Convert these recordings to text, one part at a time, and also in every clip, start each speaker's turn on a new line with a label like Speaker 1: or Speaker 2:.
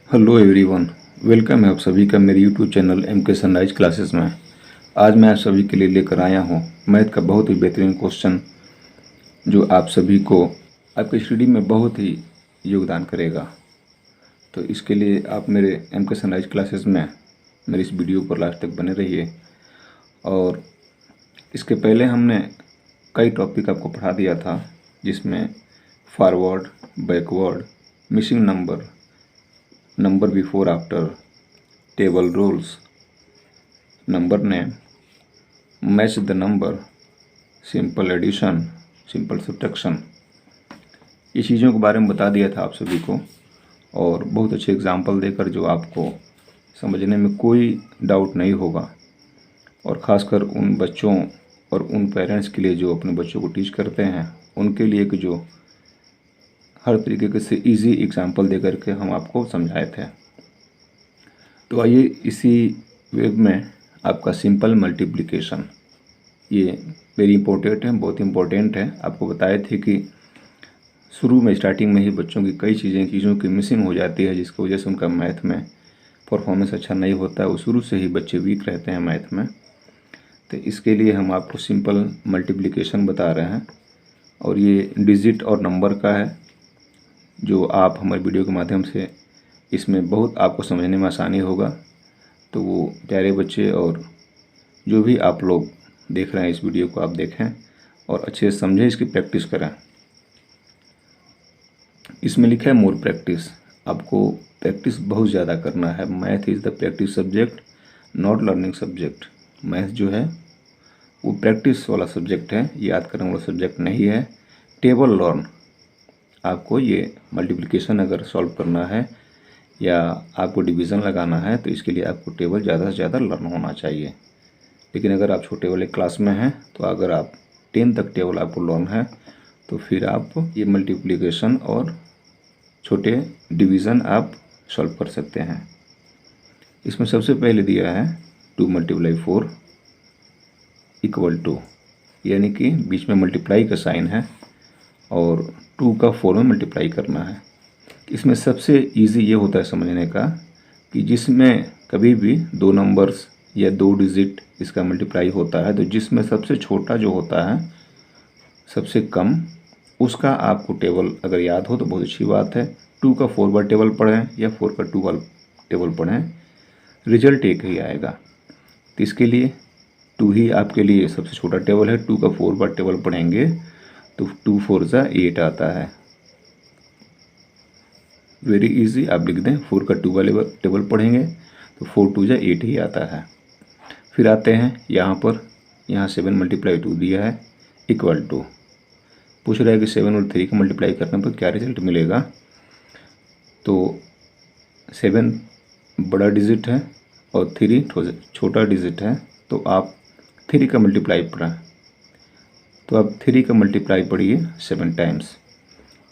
Speaker 1: Hello everyone, welcome है आप सभी का मेरे YouTube channel MK sunrise classes में। आज मैं आप सभी के लिए लेकर आया हूँ मैथ का बहुत ही बेहतरीन क्वेश्चन जो आप सभी को आपकी स्टडी में बहुत ही योगदान करेगा। तो इसके लिए आप मेरे MK सनराइज क्लासेस में मेरी इस वीडियो पर लास्ट तक बने रहिए। और इसके पहले हमने कई टॉपिक आपको पढ़ा दिया था, जिसमें forward, backward, missing number, number before after, table rules, number name, match the number, simple addition, simple subtraction, ये चीज़ों के बारे में बता दिया था आप सभी को। और बहुत अच्छे एग्जाम्पल देकर जो आपको समझने में कोई डाउट नहीं होगा। और ख़ासकर उन बच्चों और उन पेरेंट्स के लिए जो अपने बच्चों को टीच करते हैं, उनके लिए कि जो हर तरीके से इजी एग्जाम्पल दे करके हम आपको समझाए थे। तो आइए इसी वेब में आपका सिंपल मल्टीप्लिकेशन, ये वेरी इंपॉर्टेंट है, बहुत इंपॉर्टेंट है। आपको बताए थे कि शुरू में स्टार्टिंग में ही बच्चों की कई चीज़ों की मिसिंग हो जाती है, जिसकी वजह से उनका मैथ में परफॉर्मेंस अच्छा नहीं होता है। वो शुरू से ही बच्चे वीक रहते हैं मैथ में। तो इसके लिए हम आपको सिंपल मल्टीप्लिकेशन बता रहे हैं, और ये डिजिट और नंबर का है, जो आप हमारे वीडियो के माध्यम से इसमें बहुत आपको समझने में आसानी होगा। तो वो प्यारे बच्चे और जो भी आप लोग देख रहे हैं इस वीडियो को, आप देखें और अच्छे से समझें, इसकी प्रैक्टिस करें। इसमें लिखा है मोर प्रैक्टिस। आपको प्रैक्टिस बहुत ज़्यादा करना है। Math is the practice subject, not learning subject. Math जो है वो प्रैक्टिस वाला सब्जेक्ट है, याद करने वाला सब्जेक्ट नहीं है। टेबल लर्न, आपको ये मल्टीप्लिकेशन अगर सॉल्व करना है या आपको डिवीज़न लगाना है, तो इसके लिए आपको टेबल ज़्यादा से ज़्यादा लर्न होना चाहिए। लेकिन अगर आप छोटे वाले क्लास में हैं, तो अगर आप 10 तक टेबल आपको लर्न है, तो फिर आप ये मल्टीप्लिकेशन और छोटे डिवीज़न आप सॉल्व कर सकते हैं। इसमें सबसे पहले दिया है 2 × 4 = 2, यानी कि बीच में मल्टीप्लाई का साइन है और 2 का 4 में मल्टीप्लाई करना है। इसमें सबसे इजी ये होता है समझने का कि जिसमें कभी भी दो नंबर्स या दो डिजिट इसका मल्टीप्लाई होता है, तो जिसमें सबसे छोटा जो होता है, सबसे कम, उसका आपको टेबल अगर याद हो तो बहुत अच्छी बात है। 2 का 4 बार टेबल पढ़ें या 4 का 2 बार टेबल पढ़ें, रिजल्ट एक ही आएगा। तो इसके लिए 2 ही आपके लिए सबसे छोटा टेबल है। 2 का 4 बार टेबल पढ़ेंगे तो 2 4 ज़ा 8 आता है। वेरी इजी, आप लिख दें 4 का 2 वाले टेबल पढ़ेंगे तो 4 2 ज़ा 8 ही आता है। फिर आते हैं यहाँ पर, यहाँ 7 × 2 दिया है = पूछ रहा है कि 7 और 3 का मल्टीप्लाई करने पर क्या रिजल्ट मिलेगा। तो 7 बड़ा डिजिट है और 3 छोटा डिजिट है, तो आप 3 का मल्टीप्लाई पढ़ें। तो आप 3 का मल्टीप्लाई पढ़िए 7 टाइम्स।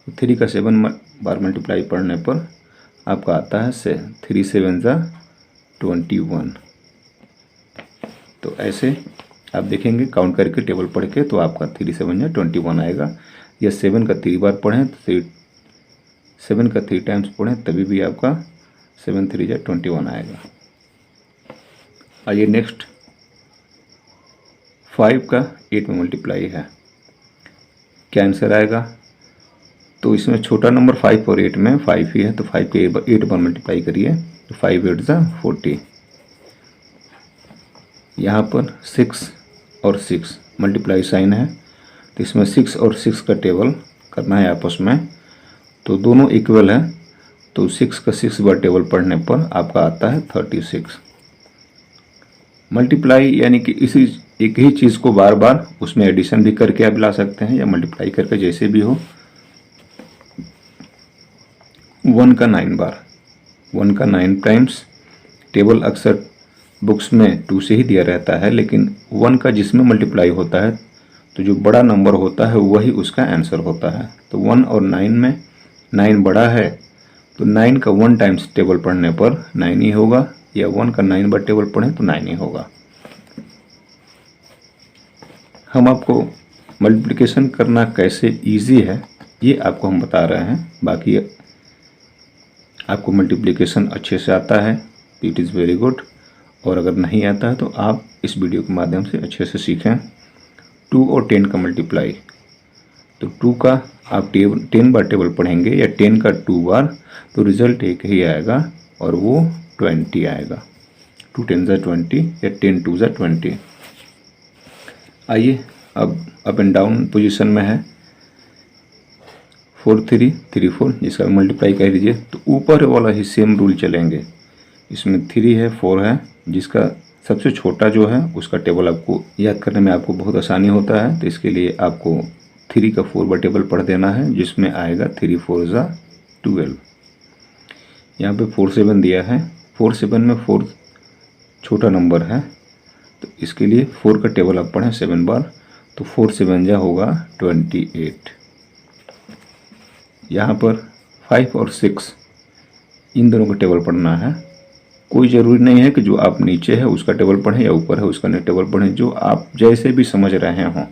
Speaker 1: 3 का 7 बार मल्टीप्लाई पढ़ने पर आपका आता है 3 7 ज़ा 21। तो ऐसे आप देखेंगे काउंट करके टेबल पढ़ के, तो आपका 3 7 ज़ा 21 आएगा। या 7 का 3 बार पढ़ें तो 7 का 3 टाइम्स पढ़ें, तभी भी आपका 7 3 ज़ा 21 आएगा। आइए नेक्स्ट, 5 का 8 में मल्टीप्लाई है, क्या आंसर आएगा। तो इसमें छोटा नंबर 5 और 8 में 5 ही है, तो 5 के 8 बार मल्टीप्लाई करिए तो 5 8 ज़ा 40। यहाँ पर 6 और 6 मल्टीप्लाई साइन है, तो इसमें 6 और 6 का टेबल करना है आपस में, तो दोनों इक्वल है, तो 6 का 6 बार टेबल पढ़ने पर आपका आता है 36। मल्टीप्लाई यानी कि इसी एक ही चीज़ को बार बार उसमें एडिशन भी करके आप ला सकते हैं या मल्टीप्लाई करके, जैसे भी हो। 1 का 9 बार, 1 का 9 टाइम्स, टेबल अक्सर बुक्स में 2 से ही दिया रहता है, लेकिन 1 का जिसमें मल्टीप्लाई होता है, तो जो बड़ा नंबर होता है वही उसका आंसर होता है। तो 1 और 9 में 9 बड़ा है, तो 9 का 1 टाइम्स टेबल पढ़ने पर 9 ही होगा, या 1 का 9 बार टेबल पढ़ें तो 9 ही होगा। हम आपको मल्टीप्लिकेशन करना कैसे इजी है ये आपको हम बता रहे हैं। बाकी आपको मल्टीप्लिकेशन अच्छे से आता है तो इट इज़ वेरी गुड, और अगर नहीं आता है तो आप इस वीडियो के माध्यम से अच्छे से सीखें। 2 और 10 का मल्टीप्लाई, तो 2 का आप 10 बार टेबल पढ़ेंगे या 10 का 2 बार, तो रिजल्ट एक ही आएगा और वो 20 आएगा। 2 10 ज़ा 20 या 10 2 ज़ा 20। आइए अब अप एंड डाउन पोजीशन में है 4 3 3 4, जिसका मल्टीप्लाई कर दीजिए। तो ऊपर वाला ही सेम रूल चलेंगे। इसमें 3 है 4 है, जिसका सबसे छोटा जो है उसका टेबल आपको याद करने में आपको बहुत आसानी होता है। तो इसके लिए आपको 3 का 4 बार टेबल पढ़ देना है, जिसमें आएगा 3 4 ज़ा 12। यहाँ पे 4 7 दिया है, 4 7 में 4 छोटा नंबर है, तो इसके लिए 4 का टेबल आप पढ़ें 7 बार, तो 4 7 जा होगा 28। यहाँ पर 5 और 6 इन दोनों का टेबल पढ़ना है। कोई ज़रूरी नहीं है कि जो आप नीचे है उसका टेबल पढ़ें या ऊपर है उसका टेबल पढ़ें, जो आप जैसे भी समझ रहे हों।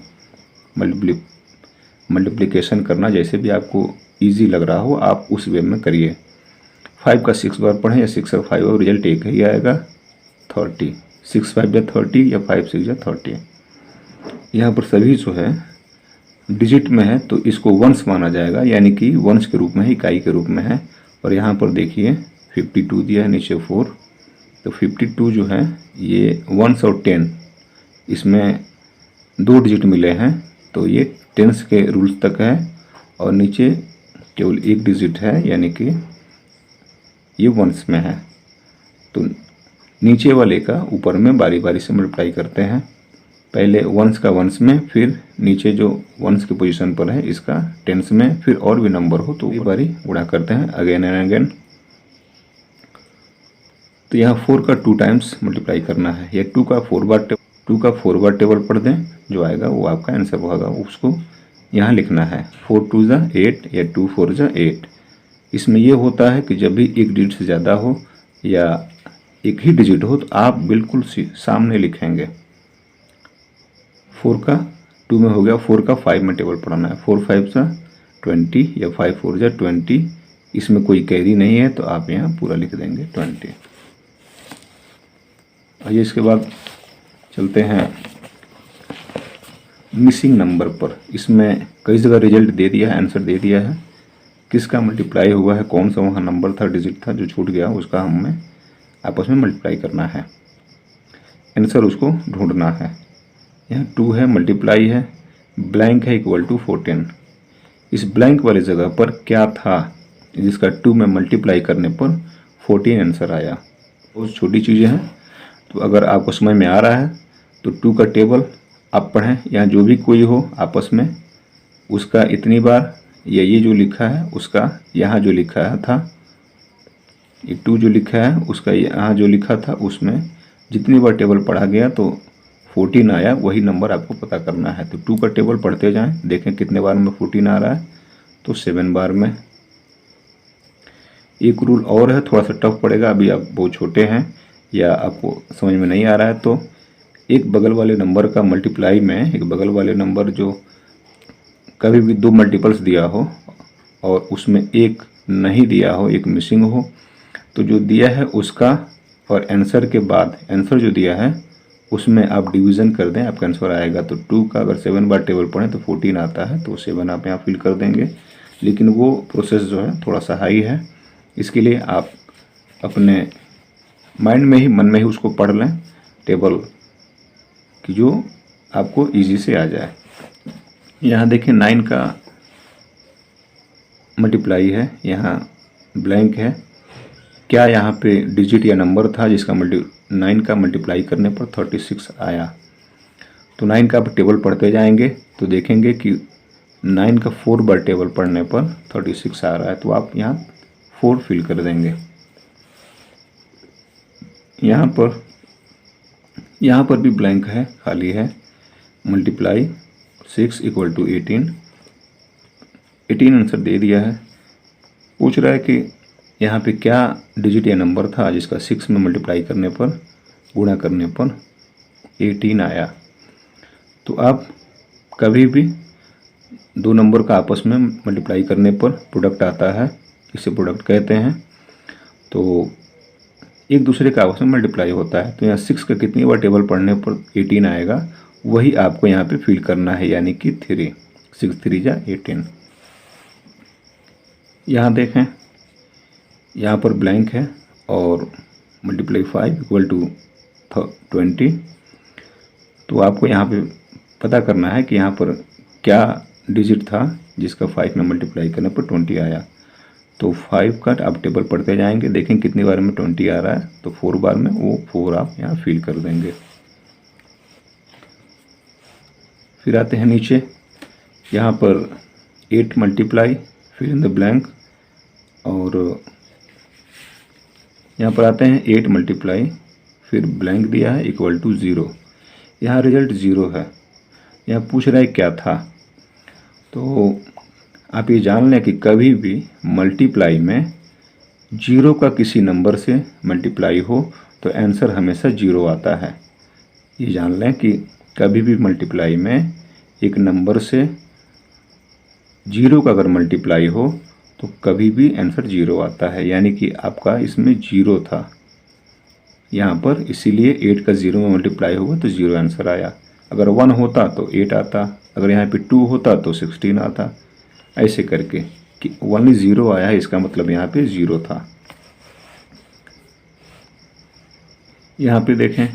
Speaker 1: मल्टीप्लिकेशन करना जैसे भी आपको इजी लग रहा हो आप उस वे में करिए। 5 का 6 बार पढ़ें या 6 और 5 और रिजल्ट एक ही आएगा 30। 6 5 जा 30 या 5 6 जा 30। यहाँ पर सभी जो है डिजिट में है तो इसको वंस माना जाएगा, यानी कि वंस के रूप में है, इकाई के रूप में है। और यहाँ पर देखिए 52 दिया है, नीचे 4, तो 52 जो है ये वंस और 10 इसमें 2 डिजिट मिले हैं, तो ये टेंस के रूल्स तक है। और नीचे केवल 1 डिजिट है, यानी कि ये वंस में है। तो नीचे वाले का ऊपर में बारी बारी से मल्टीप्लाई करते हैं। पहले वंस का वंस में, फिर नीचे जो वंस की पोजीशन पर है इसका टेंस में, फिर और भी नंबर हो तो एक बारी गुणा करते हैं अगेन एंड अगेन। तो यहाँ 4 का 2 टाइम्स मल्टीप्लाई करना है, या 2 का 4 बार टेबल पढ़ दें, जो आएगा वो आपका आंसर होगा। उसको यहाँ लिखना है 4 2 ज़ा 8 या 2 4 ज़ा 8। इसमें ये होता है कि जब भी एक डिजिट से ज़्यादा हो या एक ही डिजिट हो तो आप बिल्कुल सामने लिखेंगे। 4 का 2 में हो गया, 4 का 5 में टेबल पढ़ना है। 4 5 ज़ा 20 या 5 4 ज़ा 20। इसमें कोई कैरी नहीं है तो आप यहाँ पूरा लिख देंगे 20। आइए इसके बाद चलते हैं मिसिंग नंबर पर। इसमें कई जगह रिजल्ट दे दिया है, आंसर दे दिया है, किसका मल्टीप्लाई हुआ है, कौन सा वहाँ नंबर था, डिजिट था जो छूट गया, उसका हमें आपस में मल्टीप्लाई करना है। आंसर उसको ढूंढना है। यहाँ 2 है, मल्टीप्लाई है, ब्लैंक है इक्वल टू 14। इस ब्लैंक वाली जगह पर क्या था जिसका 2 में मल्टीप्लाई करने पर 14 आंसर आया। बहुत छोटी चीज़ें हैं, तो अगर आपको समझ में आ रहा है तो 2 का टेबल आप पढ़ें, या जो भी कोई हो आपस में उसका इतनी बार, या ये जो लिखा है उसका यहाँ जो लिखा है था, ये 2 जो लिखा है उसका यहाँ जो लिखा था उसमें जितनी बार टेबल पढ़ा गया तो 14 आया, वही नंबर आपको पता करना है। तो 2 का टेबल पढ़ते जाएं, देखें कितने बार में 14 आ रहा है, तो 7 बार में। एक रूल और है, थोड़ा सा टफ पड़ेगा, अभी आप बहुत छोटे हैं या आपको समझ में नहीं आ रहा है, तो एक बगल वाले नंबर का मल्टीप्लाई में, एक बगल वाले नंबर जो कभी भी 2 मल्टीपल्स दिया हो और उसमें एक नहीं दिया हो, एक मिसिंग हो, तो जो दिया है उसका और आंसर के बाद आंसर जो दिया है उसमें आप डिवीज़न कर दें, आपका आंसर आएगा। तो 2 का अगर 7 बार टेबल पढ़ें तो 14 आता है, तो 7 आप यहाँ फिल कर देंगे। लेकिन वो प्रोसेस जो है थोड़ा सा हाई है, इसके लिए आप अपने माइंड में ही, मन में ही उसको पढ़ लें टेबल कि जो आपको इजी से आ जाए। यहाँ देखिए 9 का मल्टीप्लाई है, यहाँ ब्लैंक है। क्या यहाँ पे डिजिट या नंबर था जिसका 9 का मल्टीप्लाई करने पर 36 आया? तो 9 का आप टेबल पढ़ते जाएंगे तो देखेंगे कि 9 का 4 बार टेबल पढ़ने पर 36 आ रहा है, तो आप यहाँ 4 फिल कर देंगे। यहाँ पर भी ब्लैंक है, खाली है। मल्टीप्लाई 6 इक्वल टू 18 आंसर दे दिया है। पूछ रहा है कि यहाँ पे क्या डिजिट या नंबर था जिसका 6 में मल्टीप्लाई करने पर, गुणा करने पर 18 आया। तो आप कभी भी 2 नंबर का आपस में मल्टीप्लाई करने पर प्रोडक्ट आता है, इसे प्रोडक्ट कहते हैं। तो एक दूसरे का आपस में मल्टीप्लाई होता है। तो यहाँ 6 का कितनी बार टेबल पढ़ने पर 18 आएगा, वही आपको यहाँ पे फिल करना है, यानी कि 3। 6 3 जा 18। यहाँ देखें, यहाँ पर ब्लैंक है और मल्टीप्लाई 5 इक्वल टू 20। तो आपको यहाँ पे पता करना है कि यहाँ पर क्या डिजिट था जिसका 5 में मल्टीप्लाई करने पर 20 आया। तो 5 का आप टेबल पढ़ते जाएंगे, देखें कितनी बार में 20 आ रहा है, तो 4 बार में वो 4 आप यहाँ फिल कर देंगे। फिर आते हैं नीचे, यहाँ पर 8 multiply fill in the blank, और यहाँ पर आते हैं 8 मल्टीप्लाई फिर ब्लैंक दिया है इक्वल टू 0। यहाँ रिजल्ट 0 है। यहाँ पूछ रहा है क्या था। तो आप ये जान लें कि कभी भी मल्टीप्लाई में 0 का किसी नंबर से मल्टीप्लाई हो तो आंसर हमेशा 0 आता है। ये जान लें कि कभी भी मल्टीप्लाई में एक नंबर से 0 का अगर मल्टीप्लाई हो तो कभी भी आंसर 0 आता है, यानी कि आपका इसमें 0 था यहाँ पर, इसीलिए 8 का 0 में मल्टीप्लाई हुआ तो 0 आंसर आया। अगर 1 होता तो 8 आता, अगर यहाँ पे 2 होता तो 16 आता, ऐसे करके कि ओनली 0 आया है, इसका मतलब यहाँ पे 0 था। यहाँ पे देखें,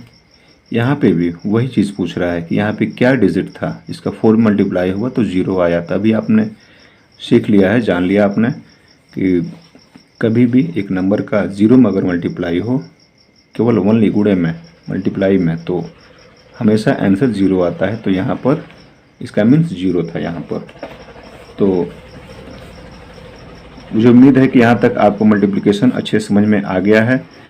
Speaker 1: यहाँ पे भी वही चीज़ पूछ रहा है कि यहाँ पे क्या डिजिट था इसका 4 मल्टीप्लाई हुआ तो 0 आया। तभी आपने सीख लिया है, जान लिया आपने कि कभी भी एक नंबर का 0 में अगर मल्टीप्लाई हो, केवल ओनली गुणे में मल्टीप्लाई में, तो हमेशा आंसर 0 आता है। तो यहाँ पर इसका मीन्स 0 था यहाँ पर। तो मुझे उम्मीद है कि यहाँ तक आपको मल्टीप्लिकेशन अच्छे समझ में आ गया है।